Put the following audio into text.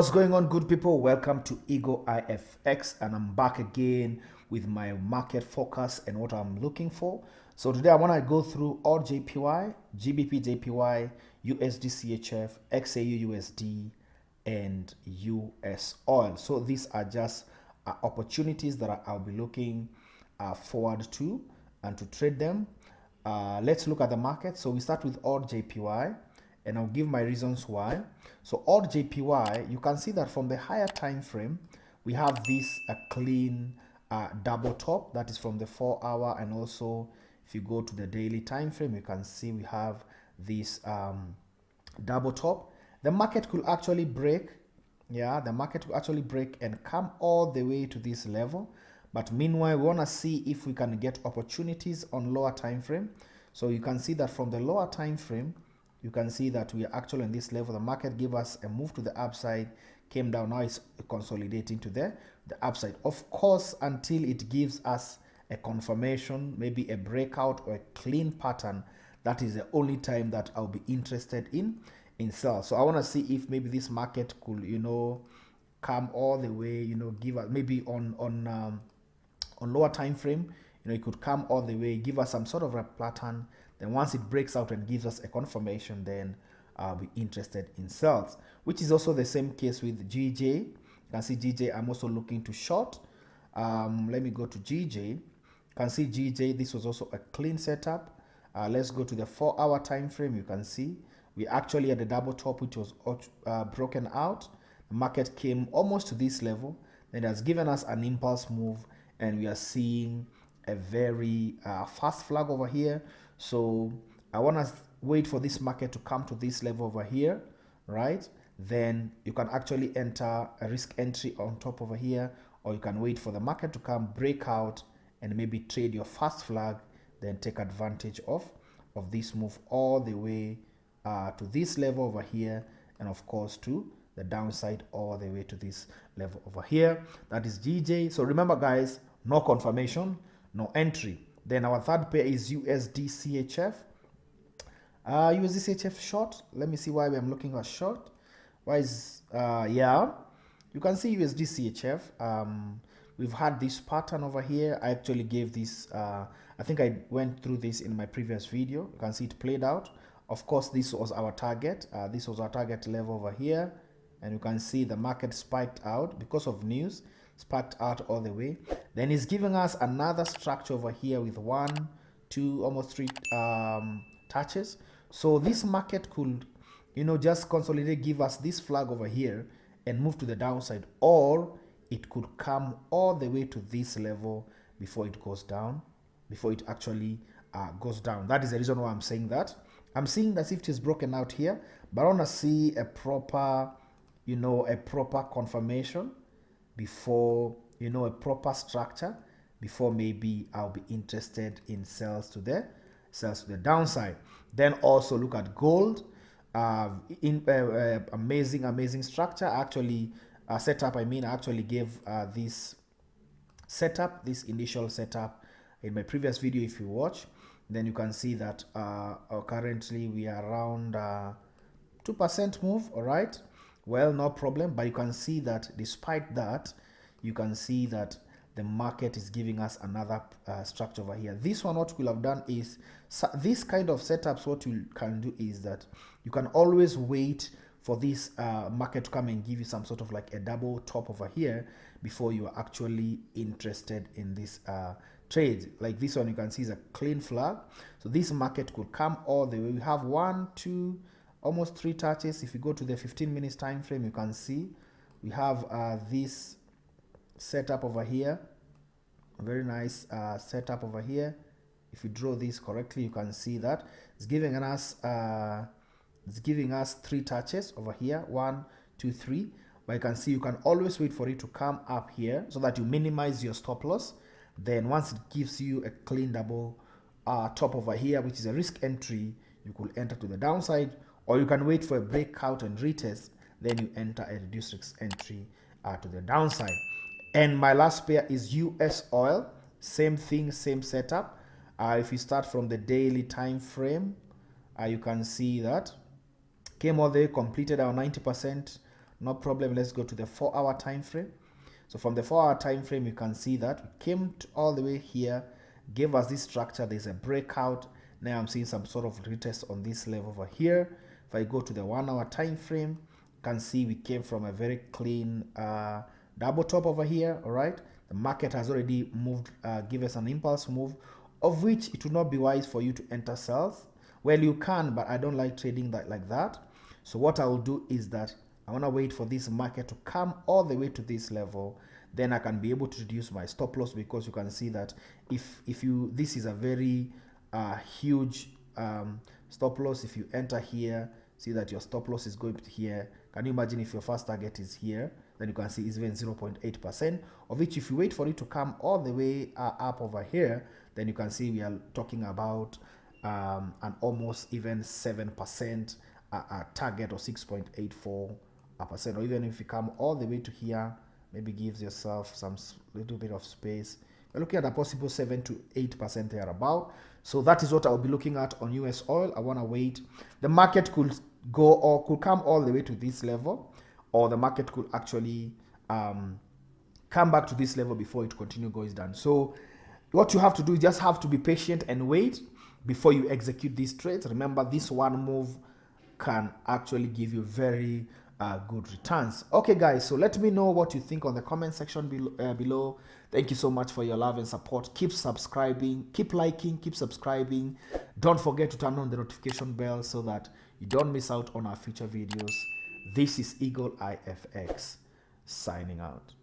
What's going on, good people? Welcome to EagleEye, and I'm back again with my market focus and what I'm looking for. So today I want to go through AUDJPY, GBPJPY, USDCHF, XAUUSD, and USOIL. So these are just opportunities that I'll be looking forward to and to trade them. Let's look at the market. So we start with AUDJPY, and I'll give my reasons why. So AUDJPY, you can see that from the higher time frame, we have this clean double top that is from the 4-hour, and also if you go to the daily time frame, you can see we have this double top. The market could actually break, the market could actually break and come all the way to this level. But meanwhile, we want to see if we can get opportunities on lower time frame. So you can see that from the lower time frame, you can see that we are actually on this level. The market gave us a move to the upside, came down, now it's consolidating to the upside. Of course, until it gives us a confirmation, maybe a breakout or a clean pattern, that is the only time that I'll be interested in sell. So I want to see if maybe this market could, come all the way, give us maybe on lower time frame, it could come all the way, give us some sort of a pattern. Then once it breaks out and gives us a confirmation, then I'll be interested in sales, which is also the same case with GJ. You can see GJ, I'm also looking to short. Let me go to GJ. You can see GJ, this was also a clean setup. Let's go to the 4-hour time frame. You can see we actually had a double top, which was broken out. The market came almost to this level, then it has given us an impulse move, and we are seeing a very fast flag over here. So I want to wait for this market to come to this level over here, right? Then you can actually enter a risk entry on top over here, or you can wait for the market to come, break out, and maybe trade your fast flag, then take advantage of this move all the way to this level over here, and of course to the downside all the way to this level over here. That is GJ. So remember, guys, no confirmation, no entry. Then our third pair is USDCHF. USDCHF short. Let me see why I'm looking at short. Why is you can see USDCHF. We've had this pattern over here. I actually gave this. I think I went through this in my previous video. You can see it played out. Of course, this was our target. This was our target level over here, and you can see the market spiked out because of news. Spiked out all the way. Then it's giving us another structure over here with 1, 2, almost 3 touches. So this market could, just consolidate, give us this flag over here and move to the downside, or it could come all the way to this level before it goes down, before it actually goes down. That is the reason why I'm saying that. I'm seeing that if it is broken out here, but I want to see a proper, a proper confirmation before, a proper structure, before maybe I'll be interested in sales to the downside. Then also look at gold. Amazing structure. Actually setup, I actually gave this setup, this initial setup in my previous video. If you watch, then you can see that currently we are around 2% move. All right, well, no problem. But you can see that despite that, you can see that the market is giving us another structure over here. This one, what we'll have done is, this kind of setups, what you can do is that you can always wait for this market to come and give you some sort of like a double top over here before you are actually interested in this trade. Like this one, you can see is a clean flag. So this market could come all the way. We have 1, 2, almost 3 touches. If you go to the 15 minutes time frame, you can see we have this setup over here, a very nice setup over here. If you draw this correctly, you can see that it's giving us 3 touches over here, 1, 2, 3. But you can see you can always wait for it to come up here so that you minimize your stop loss. Then once it gives you a clean double top over here, which is a risk entry, you could enter to the downside, or you can wait for a breakout and retest, then you enter a reduced risk entry to the downside. And my last pair is USOIL. Same thing, same setup. If you start from the daily time frame, you can see that came all the way, completed our 90% no problem. Let's go to the 4-hour time frame. So from the 4-hour time frame, you can see that we came all the way here, gave us this structure. There's a breakout. Now I'm seeing some sort of retest on this level over here. If I go to the 1-hour time frame, you can see we came from a very clean double top over here. All right, the market has already moved, give us an impulse move, of which it would not be wise for you to enter sales. Well, you can, but I don't like trading that like that. So what I will do is that I want to wait for this market to come all the way to this level. Then I can be able to reduce my stop loss, because you can see that if this is a very huge stop loss. If you enter here, see that your stop loss is going to here. Can you imagine if your first target is here? Then you can see it's even 0.8%, of which if you wait for it to come all the way up over here, then you can see we are talking about an almost even 7% target, or 6.84%. Or even if you come all the way to here, maybe gives yourself some little bit of space. We're looking at a possible 7 to 8% there about. So that is what I'll be looking at on US oil. I want to wait. The market could go, or could come all the way to this level, or the market could actually come back to this level before it continue goes down. So what you have to do is just have to be patient and wait before you execute these trades. Remember, this one move can actually give you very good returns. Okay guys, so let me know what you think on the comment section below. Thank you so much for your love and support. Keep subscribing, keep liking, keep subscribing. Don't forget to turn on the notification bell so that you don't miss out on our future videos. This is EagleEye FX signing out.